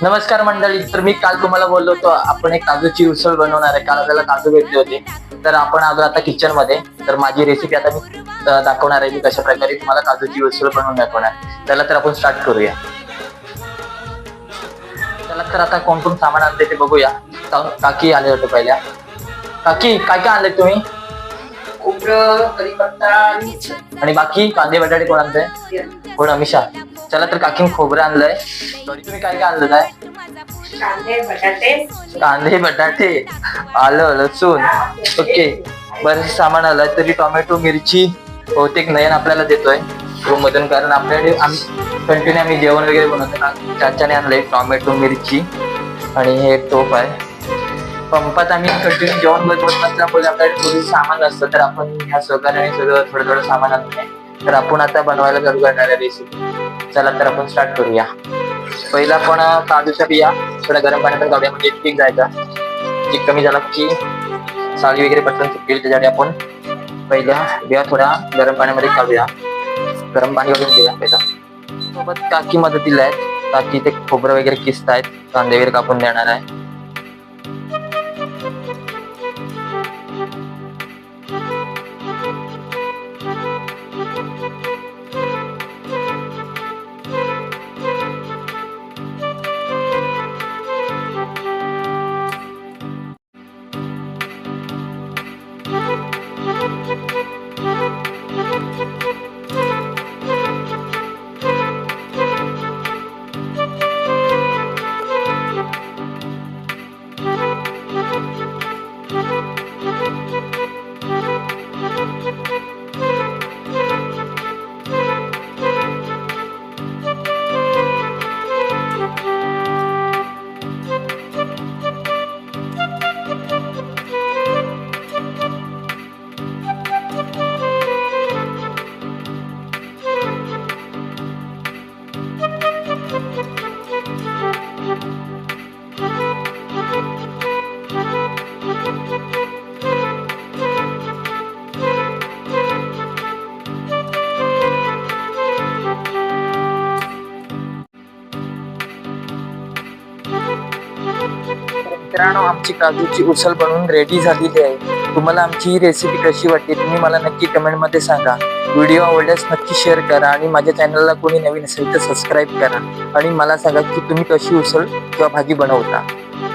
नमस्कार मंडळी. तर मी काल तुम्हाला बोललो होतो आपण एक काजूची उसळ बनवणार आहे. काल आपल्याला काजू भेटले होते, तर आपण आलो आता किचन मध्ये. तर माझी रेसिपी आता मी दाखवणार आहे, मी कशा प्रकारे तुम्हाला काजूची उसळ बनवून दाखवणार. त्याला तर आपण स्टार्ट करूया. त्याला तर आता कोण कोण सामान आणते ते बघूया. काकी आले होते पहिल्या. काकी काय काय आणले तुम्ही? खोबरं, कढीपत्ता आणि बाकी कांदे बटाटे कोण आणतंय? कोण? अमिषा. चला तर काकीन खोबरं आणलंय. तुम्ही काय काय आणलं आहे? कांदे, बटाटे. कांदे बटाटे, आलं लसूण. ओके, बरेच सामान आलंय. तरी टोमॅटो मिरची बहुतेक नयन आपल्याला देतोय रूम मधून, कारण आपल्याकडे कंटिन्यू आम्ही जेवण वगैरे बनवतो ना. चाच्याने आणलंय टोमॅटो मिरची. आणि हे टोप आहे. पंपात आम्ही कंटिन्यू जेवण बनवत नसल्यामुळे आपल्याकडे थोडी सामान असतं, तर आपण ह्या सहकार्याने सगळं थोडं थोडं सामान आणतोय. तर आपण आता बनवायला चालू करणार आहे रेसिपी. चला तर आपण स्टार्ट करूया. पहिला आपण काजूच्या बिया थोड्या गरम पाण्यात काढूया, म्हणजे पीक जायचा. पीक कमी झाला की साळी वगैरे पटकन सुटेल, त्याच्यासाठी आपण पहिल्या बिया थोड्या गरम पाण्यामध्ये काढूया. गरम पाणी वगैरे घेऊया पहिला. सोबत काकी मदतीला आहेत. काकी ते खोबरं वगैरे किसतायत, कांदे वगैरे कापून देणार आहे. मित्रांनो, आमची काजूची उसळ बनवून रेडी झालेली आहे. तुम्हाला आमची ही रेसिपी कशी वाटते तुम्ही मला नक्की कमेंट मध्ये सांगा. व्हिडिओ आवडल्यास नक्की शेअर करा आणि माझ्या चॅनलला कोणी नवीन असेल तर सबस्क्राईब करा. आणि मला सांगा की तुम्ही कशी उसळ किंवा भाजी बनवता.